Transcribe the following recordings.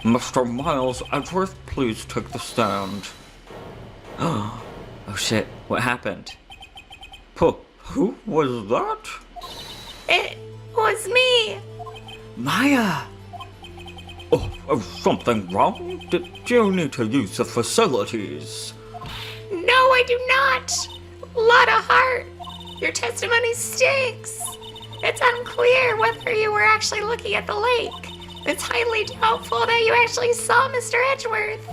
Mr. Miles Edgeworth, please take the stand. Oh shit, what happened? Who was that? It was me. Maya! Is something wrong? Do you need to use the facilities? No, I do not. Lotta Hart, your testimony stinks. It's unclear whether you were actually looking at the lake. It's highly doubtful that you actually saw Mr. Edgeworth.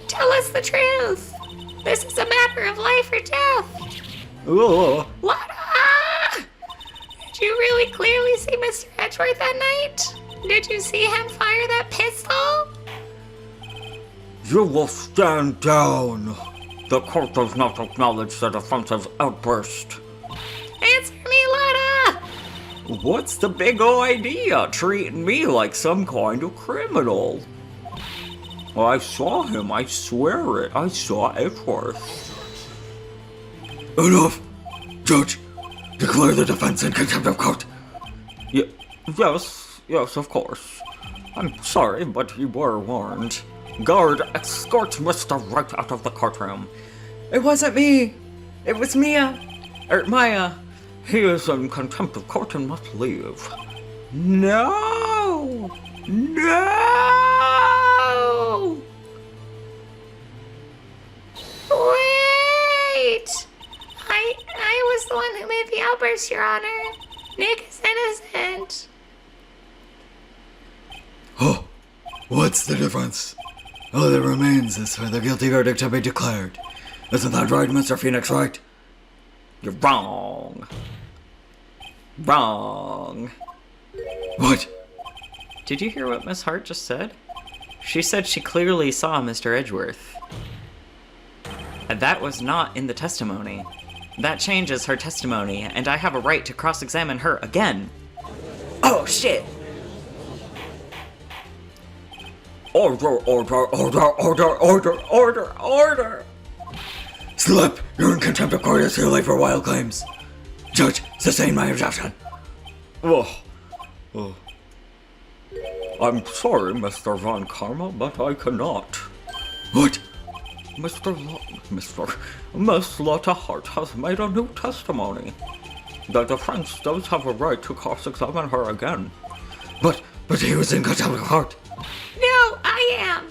Tell us the truth. This is a matter of life or death. Lotta! Did you really clearly see Mr. Edgeworth that night? Did you see him fire that pistol? You will stand down. The court does not acknowledge the defense's outburst. Answer me, Lotta! What's the big idea, treating me like some kind of criminal? I saw him, I swear it. I saw Edgeworth. Enough! Judge, declare the defense in contempt of court. Yes, of course. I'm sorry, but you were warned. Guard, escort Mr. Wright out of the courtroom. It wasn't me! It was Maya! Maya! He is in contempt of court and must leave. No! No! Wait! I was the one who made the outburst, Your Honor. Nick is innocent. Oh, what's the difference? All that remains is for the guilty verdict to be declared. Isn't that right, Mr. Phoenix Wright? You're wrong. Wrong. What? Did you hear what Miss Hart just said? She said she clearly saw Mr. Edgeworth. And that was not in the testimony. That changes her testimony, and I have a right to cross-examine her again. Oh, shit! Order! Slip! You're in contempt of court as herely for wild claims. Judge, sustain my objection. I'm sorry, Mr. Von Karma, but I cannot. What? Miss Lotta Hart has made a new testimony. The defense does have a right to cross-examine her again. But he was in contempt of court. No, I am.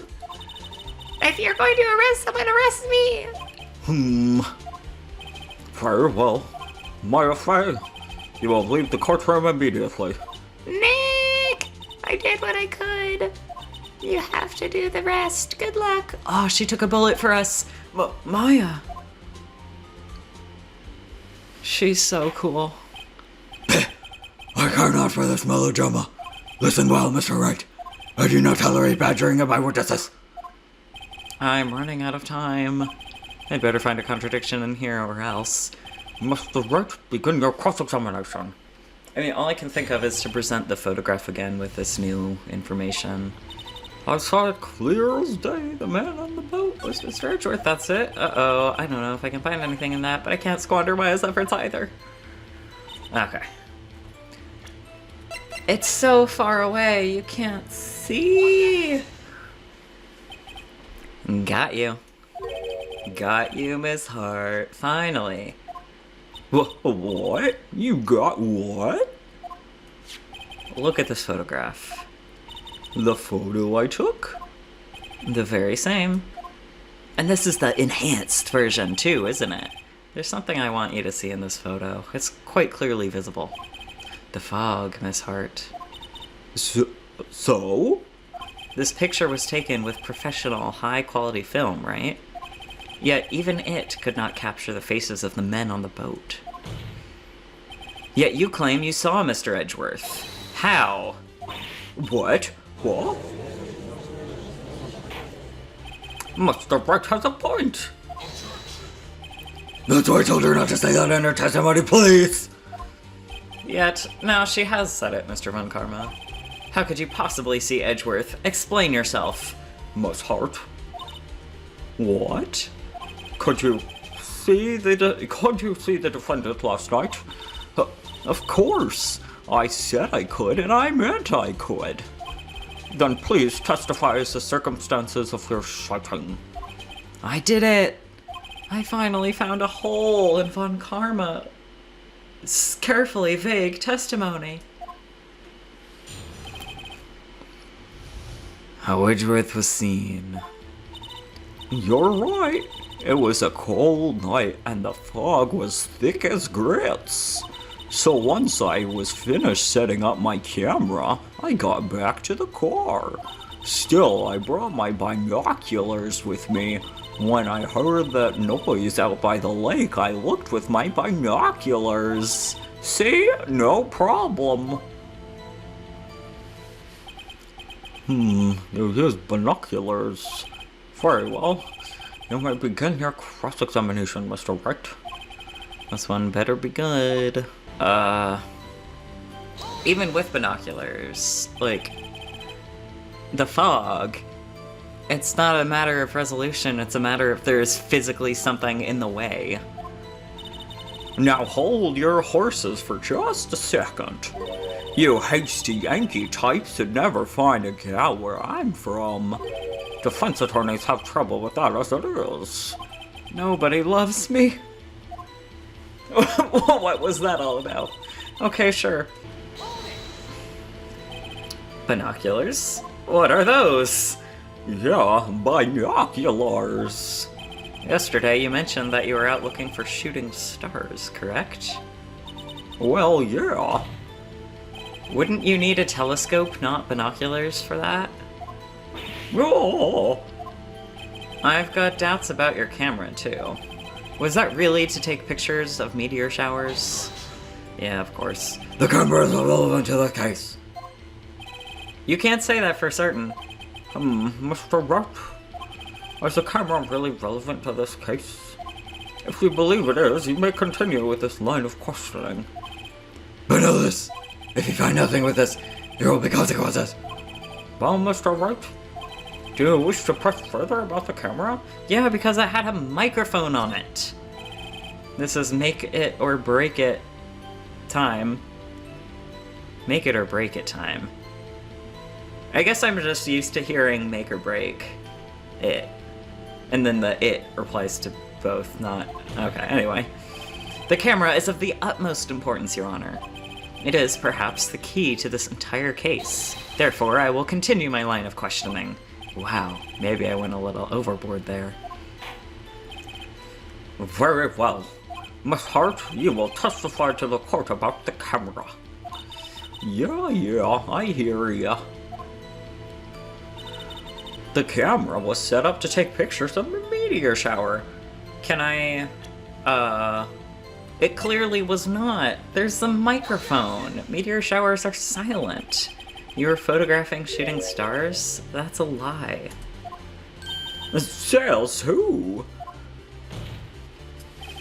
If you're going to arrest someone, arrest me. Very well. Maya Fey, you will leave the courtroom immediately. Nick! I did what I could. You have to do the rest. Good luck. Oh, she took a bullet for us. Maya. She's so cool. I care not for this melodrama. Listen well, Mr. Wright. I do not tolerate badgering of my witnesses. I'm running out of time. I'd better find a contradiction in here or else. Mr. Wright, begin your cross-examination. I mean, all I can think of is to present the photograph again with this new information. I saw it clear as day. The man on the boat Was Mr. Edgeworth, that's it? Uh-oh, I don't know if I can find anything in that, but I can't squander Maya's efforts either. Okay. It's so far away, you can't see. Got you. Got you, Miss Hart. Finally. What? You got what? Look at this photograph. The photo I took? The very same. And this is the enhanced version too, isn't it? There's something I want you to see in this photo. It's quite clearly visible. The fog, Miss Hart. So? This picture was taken with professional, high-quality film, right? Yet even it could not capture the faces of the men on the boat. Yet you claim you saw Mr. Edgeworth. How? What? Mr. Wright has a point. That's why I told her not to say that in her testimony, please. Yet, now she has said it, Mr. Von Karma. How could you possibly see Edgeworth? Explain yourself. Miss Hart. What? Could you see the defendant last night? Of course. I said I could, and I meant I could. Then please testify as the circumstances of your sighting. I did it! I finally found a hole in Von Karma's carefully vague testimony. How Edgeworth was seen. You're right. It was a cold night and the fog was thick as grits. So once I was finished setting up my camera, I got back to the car. Still, I brought my binoculars with me. When I heard that noise out by the lake, I looked with my binoculars. See? No problem. You use binoculars. Very well. You may begin your cross-examination, Mr. Wright. This one better be good. Even with binoculars, like, the fog, it's not a matter of resolution, it's a matter of there's physically something in the way. Now hold your horses for just a second. You hasty Yankee types would never find a gal where I'm from. Defense attorneys have trouble with that as it is. Nobody loves me. What was that all about? Okay, sure. Binoculars? What are those? Yeah, binoculars. Yesterday you mentioned that you were out looking for shooting stars, correct? Well, yeah. Wouldn't you need a telescope, not binoculars, for that? Oh. I've got doubts about your camera, too. Was that really to take pictures of meteor showers? Yeah, of course. The camera is irrelevant to the case. You can't say that for certain. Mr. Wright, is the camera really relevant to this case? If you believe it is, you may continue with this line of questioning. But know this, if you find nothing with this, there will be consequences. Well, Mr. Wright, do you wish to press further about the camera? Yeah, because I had a microphone on it. This is make it or break it time. Make it or break it time. I guess I'm just used to hearing make or break it. And then the it replies to both, not... Okay, anyway. The camera is of the utmost importance, Your Honor. It is, perhaps, the key to this entire case. Therefore, I will continue my line of questioning. Wow, maybe I went a little overboard there. Very well. Miss Hart, you will testify to the court about the camera. Yeah, I hear ya. The camera was set up to take pictures of a meteor shower. Can I... It clearly was not. There's the microphone. Meteor showers are silent. You were photographing shooting stars? That's a lie. Says who?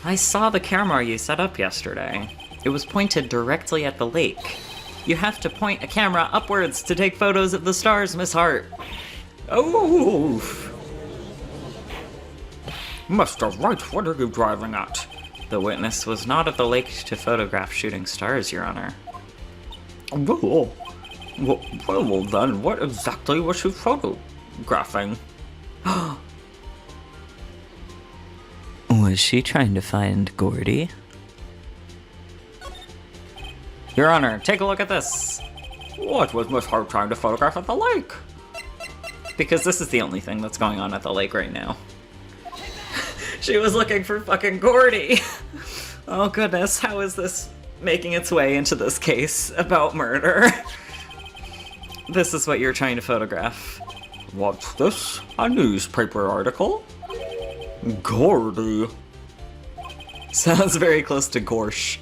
I saw the camera you set up yesterday. It was pointed directly at the lake. You have to point a camera upwards to take photos of the stars, Miss Hart. Oh! Mr. Wright, what are you driving at? The witness was not at the lake to photograph shooting stars, Your Honor. Well, then, what exactly was she photographing? Was she trying to find Gordy? Your Honor, take a look at this. What was Miss Hart trying to photograph at the lake? Because this is the only thing that's going on at the lake right now. She was looking for fucking Gordy. Oh goodness, how is this making its way into this case about murder? This is what you're trying to photograph. What's this? A newspaper article? Gordy. Sounds very close to Gorsh.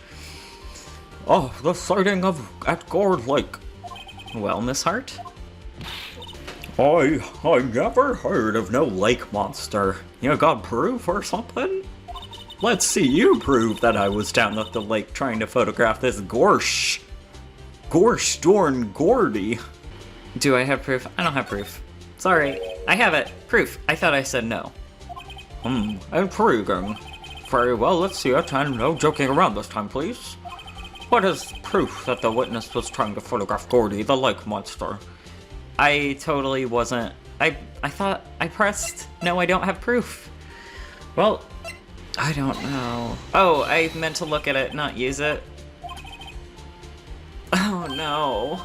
Oh, the sighting at Gord Lake. Well, Miss Hart? I never heard of no lake monster. You got proof or something? Let's see you prove that I was down at the lake trying to photograph this Gorsh. Gorsh-dorn Gordy. Do I have proof? I don't have proof. Sorry, I have it. Proof. I thought I said no. Intriguing. Very well, let's see it, and no joking around this time, please. What is proof that the witness was trying to photograph Gordy, the lake monster? I totally wasn't. I thought I pressed. No, I don't have proof. Well, I don't know. Oh, I meant to look at it, not use it. Oh no.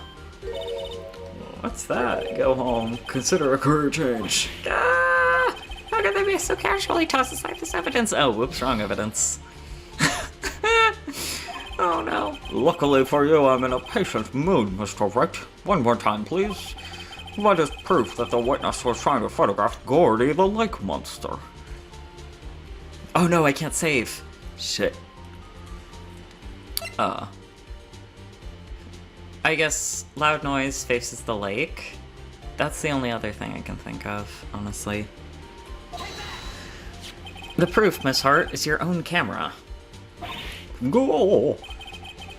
What's that? Go home. Consider a career change. Ah! How could they be so casually toss aside this evidence? Oh, whoops, wrong evidence. Oh no. Luckily for you, I'm in a patient mood, Mr. Wright. One more time, please. What is proof that the witness was trying to photograph Gordy the lake monster? Oh no, I can't save. Shit. I guess loud noise faces the lake. That's the only other thing I can think of, honestly. The proof, Miss Hart, is your own camera. Go!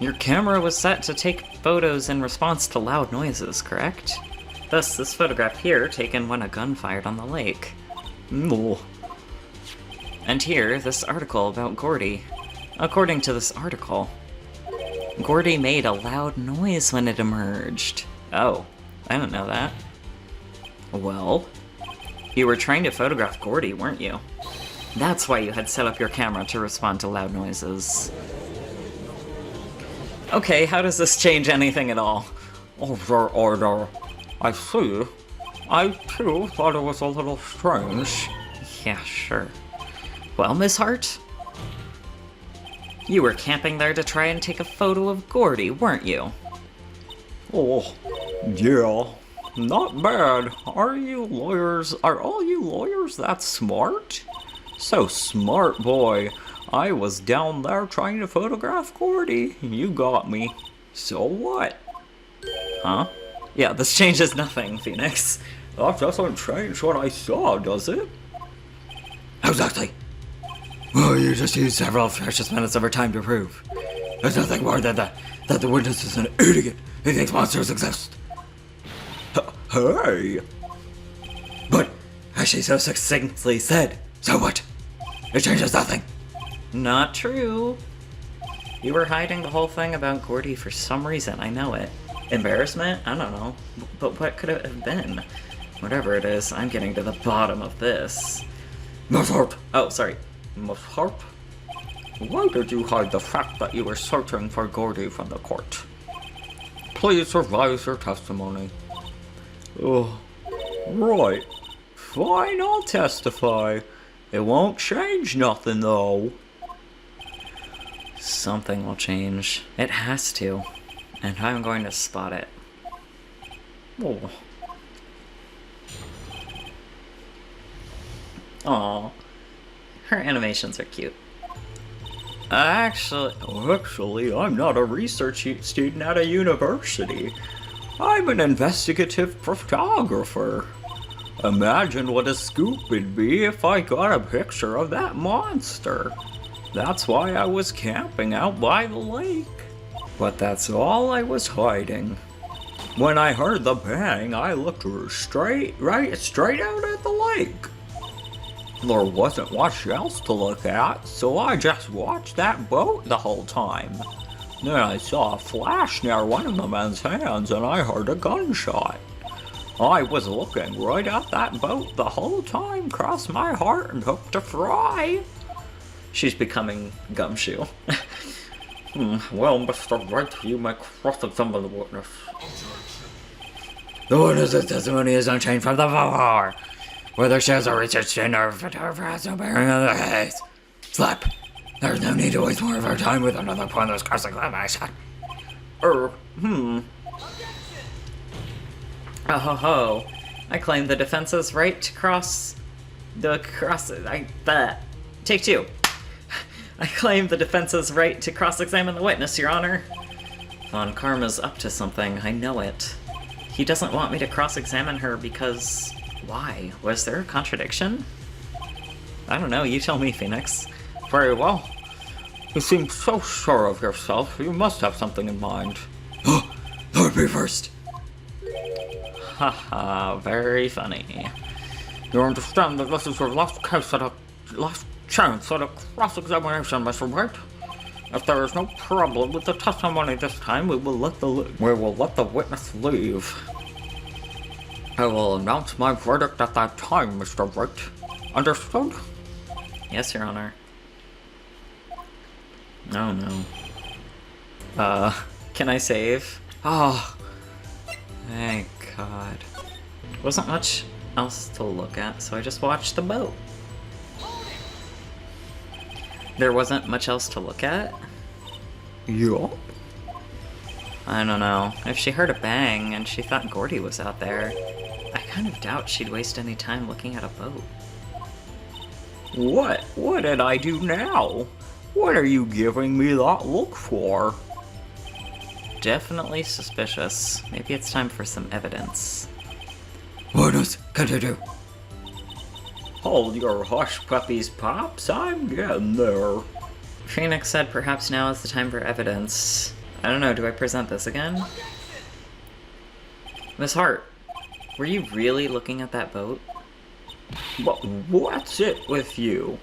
Your camera was set to take photos in response to loud noises, correct? Thus, this photograph here taken when a gun fired on the lake. No. And here, this article about Gordy. According to this article, Gordy made a loud noise when it emerged. Oh, I didn't know that. Well, you were trying to photograph Gordy, weren't you? That's why you had set up your camera to respond to loud noises. Okay, how does this change anything at all? Order. I see. I too thought it was a little strange. Yeah, sure. Well, Miss Hart? You were camping there to try and take a photo of Gordy, weren't you? Oh, yeah. Not bad. Are all you lawyers that smart? So smart, boy. I was down there trying to photograph Gordy. You got me. So what? Huh? Yeah, this changes nothing, Phoenix. That doesn't change what I saw, does it? Exactly. Well, you just used several precious minutes of our time to prove. There's nothing more than that the witness is an idiot. He thinks monsters exist. Hey! But, as she so succinctly said, so what? It changes nothing. Not true. You were hiding the whole thing about Gordy for some reason, I know it. Embarrassment? I don't know. But what could it have been? Whatever it is, I'm getting to the bottom of this. Miss Hart. Oh, sorry. Miss Hart? Why did you hide the fact that you were searching for Gordy from the court? Please revise your testimony. Oh, right. Fine, I'll testify. It won't change nothing, though. Something will change. It has to. And I'm going to spot it. Oh. Aw. Her animations are cute. Actually, I'm not a research student at a university. I'm an investigative photographer. Imagine what a scoop it'd be if I got a picture of that monster. That's why I was camping out by the lake. But that's all I was hiding. When I heard the bang, I looked straight out at the lake. There wasn't much else to look at, so I just watched that boat the whole time. Then I saw a flash near one of the men's hands and I heard a gunshot. I was looking right at that boat the whole time, crossed my heart and hoped to fry. She's becoming Gumshoe. Well, Mr. Wright, you may cross-examine the witness. The witness's testimony is unchanged from the before. Whether she has a research student or a photographer has no bearing on the case. Slap. There's no need to waste more of our time with another pointless cross-examination. Oh ho ho. I claim the defense's right to Take two. I claim the defense's right to cross-examine the witness, Your Honor. Von Karma's up to something, I know it. He doesn't want me to cross-examine her because... Why? Was there a contradiction? I don't know, you tell me, Phoenix. Very well. You seem so sure of yourself, you must have something in mind. Oh, Lord be first. Haha, very funny. You understand that this is your last chance at a cross-examination, Mr. Wright? If there is no problem with the testimony this time, we will let the witness leave. I will announce my verdict at that time, Mr. Wright. Understood? Yes, Your Honor. Oh no. Can I save? Oh, thank God. Wasn't much else to look at, so I just watched the boat. There wasn't much else to look at? Yup. I don't know. If she heard a bang and she thought Gordy was out there, I kind of doubt she'd waste any time looking at a boat. What? What did I do now? What are you giving me that look for? Definitely suspicious. Maybe it's time for some evidence. Witness, continue. Hold your hush puppies, Pops. I'm getting there. Phoenix said perhaps now is the time for evidence. I don't know, do I present this again? Miss Hart, were you really looking at that boat? But what's it with you?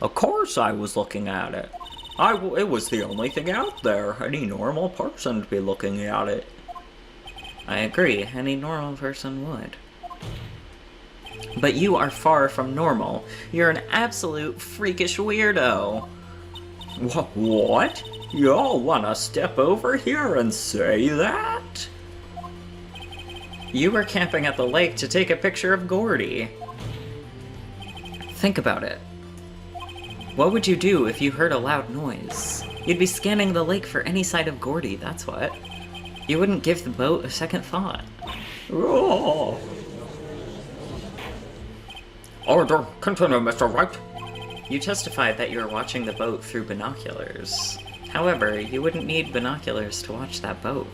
Of course I was looking at it. It was the only thing out there. Any normal person would be looking at it. I agree, any normal person would. But you are far from normal. You're an absolute freakish weirdo. What? Y'all wanna step over here and say that? You were camping at the lake to take a picture of Gordy. Think about it. What would you do if you heard a loud noise? You'd be scanning the lake for any sight of Gordy, that's what. You wouldn't give the boat a second thought. Oh. Order, continue, Mr. Wright. You testified that you were watching the boat through binoculars. However, you wouldn't need binoculars to watch that boat.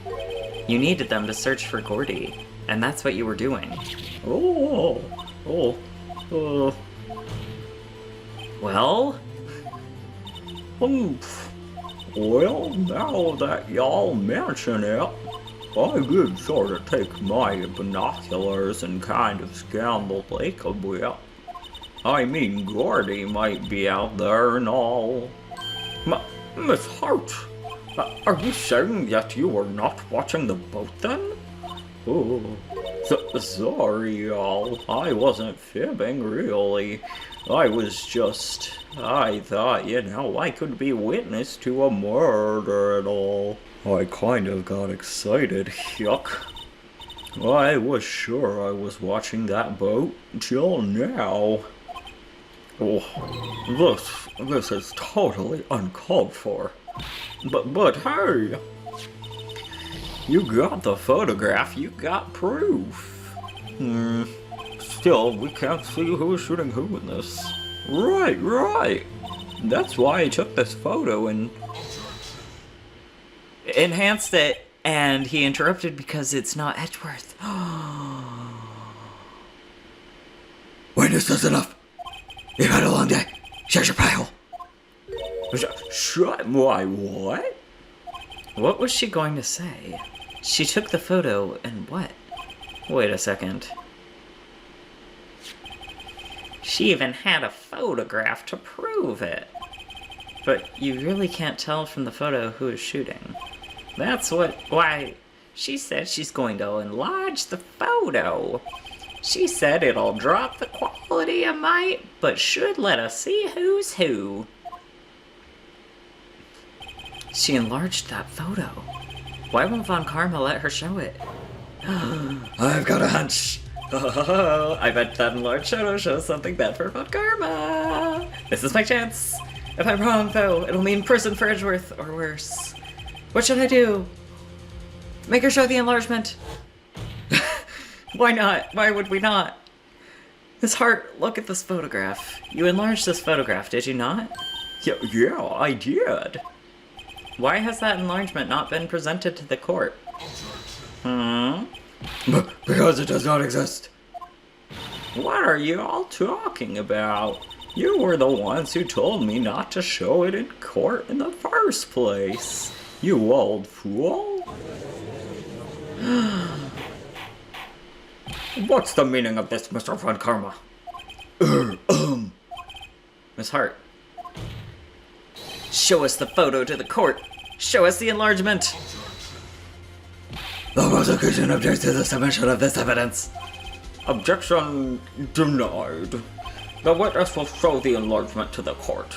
You needed them to search for Gordy, and that's what you were doing. Oh. Well? Well, now that y'all mention it, I did sort of take my binoculars and kind of scan the lake a bit. I mean, Gordy might be out there and all. Miss Hart, are you saying that you were not watching the boat then? Oh, sorry, y'all. I wasn't fibbing, really. I thought, I could be witness to a murder and all. I kind of got excited, yuck. I was sure I was watching that boat till now. Oh, this is totally uncalled for. But hey! You got the photograph, you got proof. Still, we can't see who's shooting who in this. Right. That's why I took this photo and Enhanced it, and he interrupted because it's not Edgeworth. Witness, that's enough. You've had a long day. Shut your pie hole. Shut my what? What was she going to say? She took the photo and what? Wait a second. She even had a photograph to prove it. But you really can't tell from the photo who is shooting. Why, she said she's going to enlarge the photo. She said it'll drop the quality a mite, but should let us see who's who. She enlarged that photo. Why won't Von Karma let her show it? I've got a hunch. I bet that enlarged photo shows something bad for Von Karma. This is my chance. If I'm wrong, though, it'll mean prison for Edgeworth, or worse. What should I do? Make her show the enlargement. Why not? Why would we not? Miss Hart, look at this photograph. You enlarged this photograph, did you not? Yeah, I did. Why has that enlargement not been presented to the court? Because it does not exist. What are you all talking about? You were the ones who told me not to show it in court in the first place. You old fool. What's the meaning of this, Mr. Von Karma? Miss Hart. Show us the photo to the court. Show us the enlargement. The prosecution objects to the submission of this evidence. Objection denied. The witness will show the enlargement to the court.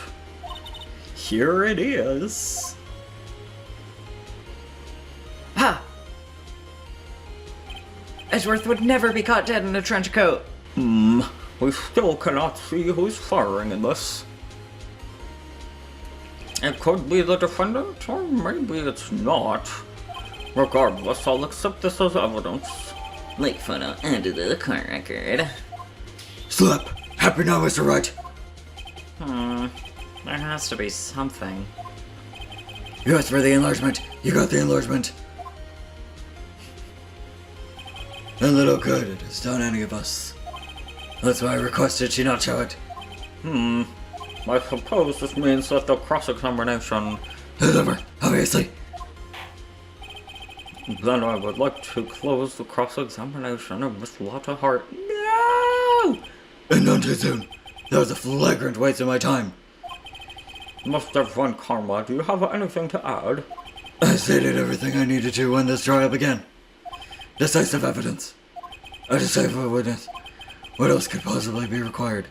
Here it is. Ha! Edgeworth would never be caught dead in a trench coat. We still cannot see who's firing in this. It could be the defendant, or maybe it's not. Regardless, I'll accept this as evidence. Lake photo added to the court record. Slap! Happy now, Mr. Wright. There has to be something. You asked for the enlargement. You got the enlargement. And little good it has done any of us. That's why I requested she not show it. I suppose this means that the cross-examination... Is over, obviously. Then I would like to close the cross-examination of Miss Lotta Hart. No! And none too soon. That was a flagrant waste of my time. Mr. Von Karma, do you have anything to add? I stated everything I needed to when this trial began. Decisive evidence. A decisive witness. What else could possibly be required?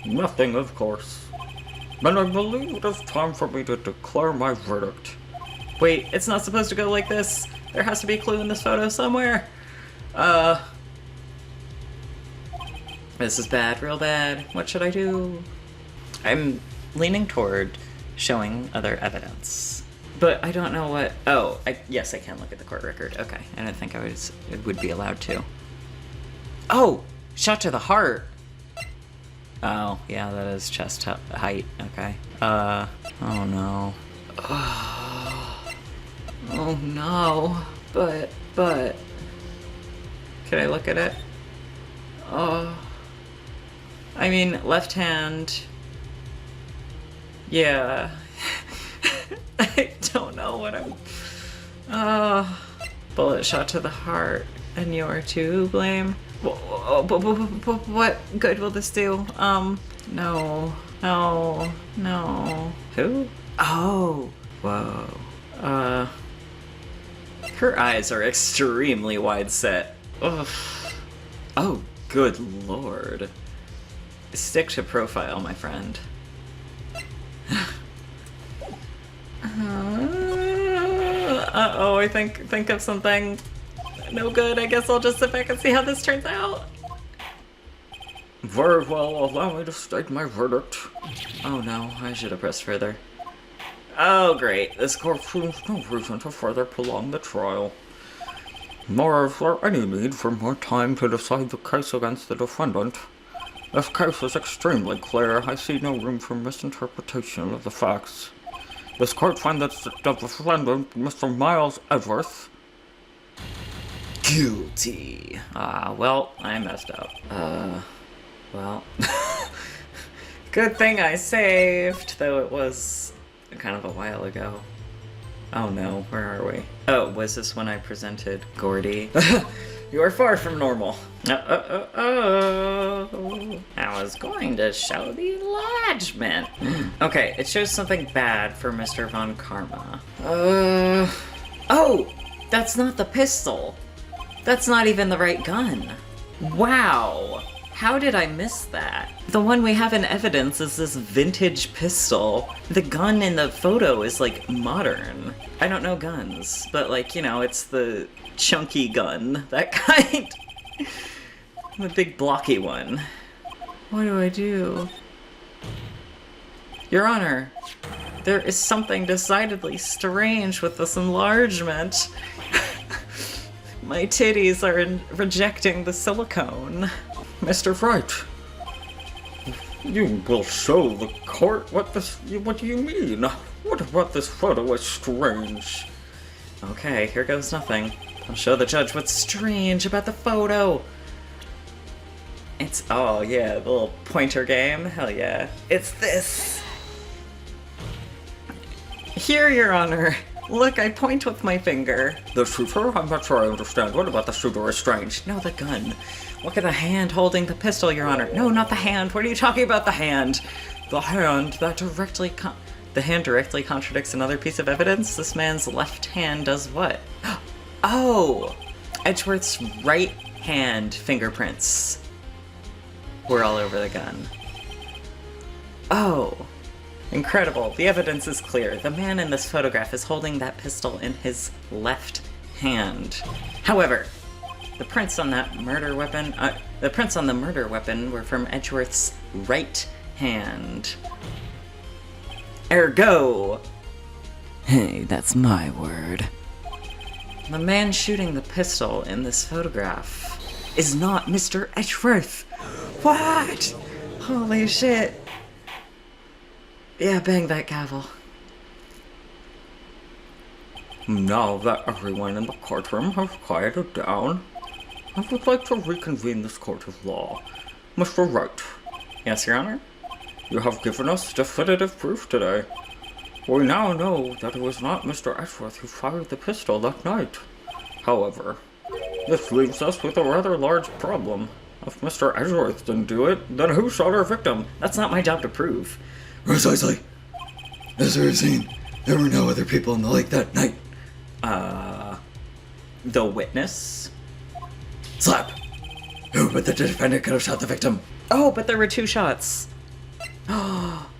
Nothing, of course. Then I believe it is time for me to declare my verdict. Wait, it's not supposed to go like this. There has to be a clue in this photo somewhere. This is bad, real bad. What should I do? I'm leaning toward showing other evidence. But I don't know what... Oh, yes, I can look at the court record. Okay, I didn't think it would be allowed to. Oh! Shot to the heart! Oh, yeah, that is chest height. Okay. Oh no. Oh no. But... Can I look at it? Oh... I mean, left hand... Yeah. I don't know what I'm... bullet shot to the heart, and you're to blame. What good will this do? No. Who? Oh. Whoa. Her eyes are extremely wide set. Ugh. Oh, good lord. Stick to profile, my friend. Uh-oh, I think of something no good. I guess I'll just sit back and see how this turns out. Very well, allow me to state my verdict. Oh no, I should have pressed further. Oh great, this Court seems no reason to further prolong the trial. Nor is there any need for more time to decide the case against the defendant. This case is extremely clear. I see no room for misinterpretation of the facts. This court finds that the defendant, Mr. Miles Edgeworth, guilty. Well, I messed up. Well. Good thing I saved, though it was kind of a while ago. Oh no, where are we? Oh, was this when I presented Gordy? You are far from normal. I was going to show the enlargement. Okay, it shows something bad for Mr. Von Karma. Oh! That's not the pistol. That's not even the right gun. Wow! How did I miss that? The one we have in evidence is this vintage pistol. The gun in the photo is, like, modern. I don't know guns, but, like, you know, it's the chunky gun. That kind. The big blocky one. What do I do? Your Honor, there is something decidedly strange with this enlargement. My titties are rejecting the silicone. Mr. Wright, you will show the court what do you mean? What about this photo is strange? Okay, here goes nothing. I'll show the judge what's strange about the photo. It's, oh yeah, the little pointer game, hell yeah. It's this. Here, Your Honor. Look, I point with my finger. The shooter? I'm not sure I understand. What about the shooter is strange? No, the gun. Look at the hand holding the pistol, Your Honor. No, not the hand. What are you talking about, the hand? The hand that directly contradicts another piece of evidence? This man's left hand does what? Oh! Edgeworth's right hand fingerprints were all over the gun. Oh, incredible. The evidence is clear. The man in this photograph is holding that pistol in his left hand. However, the prints on that murder weapon, the prints on the murder weapon were from Edgeworth's right hand. Ergo, Hey, that's my word. the man shooting the pistol in this photograph is not Mr. Edgeworth. What? Holy shit. Yeah, bang that gavel. Now that everyone in the courtroom has quieted down, I would like to reconvene this court of law. Mr. Wright, Yes, Your Honor? you have given us definitive proof today. We now know that it was not Mr. Edgeworth who fired the pistol that night. However, this leaves us with a rather large problem. If Mr. Edgeworth didn't do it, then who shot our victim? That's not my job to prove. Precisely. As we've seen, there were no other people in the lake that night. The witness? Slap! Who but the defendant could have shot the victim? Oh, but there were 2 shots.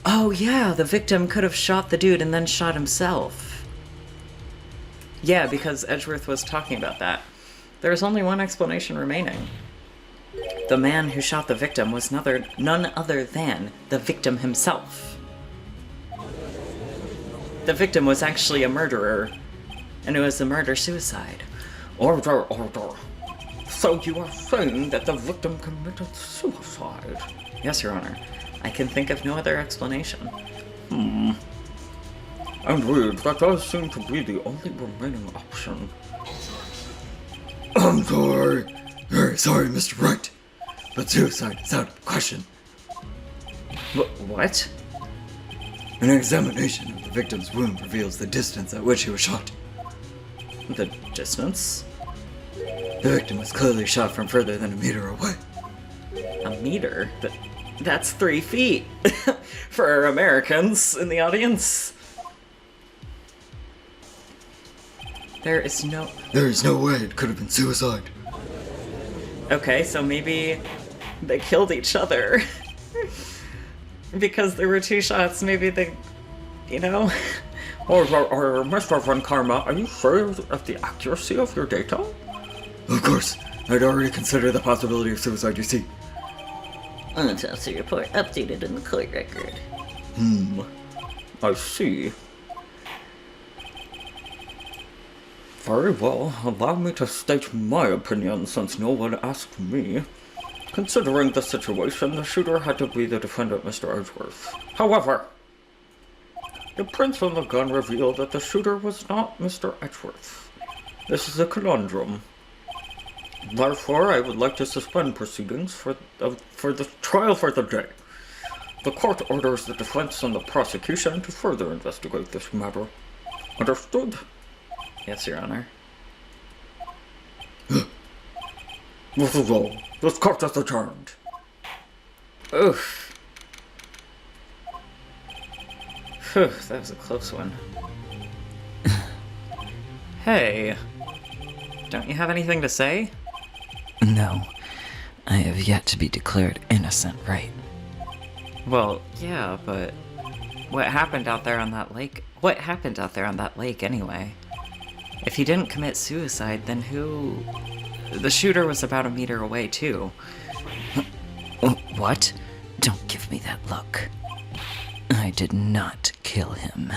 Oh, yeah, the victim could have shot the dude and then shot himself. Yeah, because Edgeworth was talking about that. There's only one explanation remaining. The man who shot the victim was none other than the victim himself. The victim was actually a murderer, and it was a murder-suicide. Order, order. So you are saying that the victim committed suicide? Yes, Your Honor. I can think of no other explanation. Indeed, that does seem to be the only remaining option. I'm sorry. Very sorry, Mr. Wright. But suicide is out of the question. What? An examination of the victim's wound reveals the distance at which he was shot. The distance? The victim was clearly shot from further than a meter away. A meter? That's 3 feet! For our Americans in the audience. There is no... There is no way it could have been suicide. Okay, so maybe they killed each other. Because there were 2 shots, maybe they... You know? Or Mr. Von Karma, are you sure of the accuracy of your data? Of course, I'd already considered the possibility of suicide, you see. Autopsy report updated in the court record. I see. Very well, allow me to state my opinion since no one asked me. Considering the situation, the shooter had to be the defendant, Mr. Edgeworth. However, the prints on the gun reveal that the shooter was not Mr. Edgeworth. This is a conundrum. Therefore, I would like to suspend proceedings for the trial for the day. The court orders the defense and the prosecution to further investigate this matter. Understood? Yes, Your Honor. This is all. This court is adjourned. Oof. Phew, that was a close one. Hey. Don't you have anything to say? No, I have yet to be declared innocent, right? Well, yeah, but what happened out there on that lake? What happened out there on that lake anyway? If he didn't commit suicide, then who... The shooter was about a meter away, too. What? Don't give me that look. I did not kill him.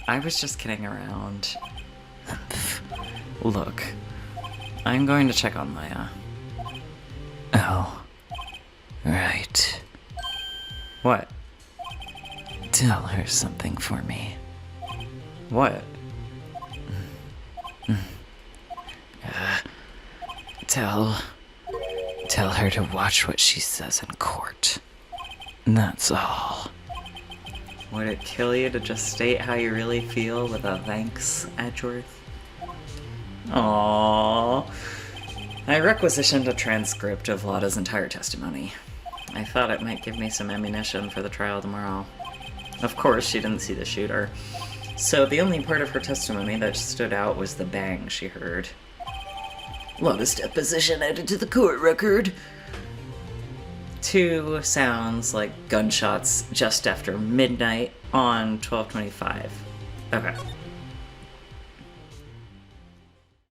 I was just kidding around. Look, I'm going to check on Maya. Oh, right. What? Tell her something for me. What? Tell her to watch what she says in court. That's all. Would it kill you to just state how you really feel with a thanks, Edgeworth? Aww. I requisitioned a transcript of Lotta's entire testimony. I thought it might give me some ammunition for the trial tomorrow. Of course, she didn't see the shooter. So the only part of her testimony that stood out was the bang she heard. Lotus deposition added to the court record. 2 sounds like gunshots just after midnight on 12/25. Okay.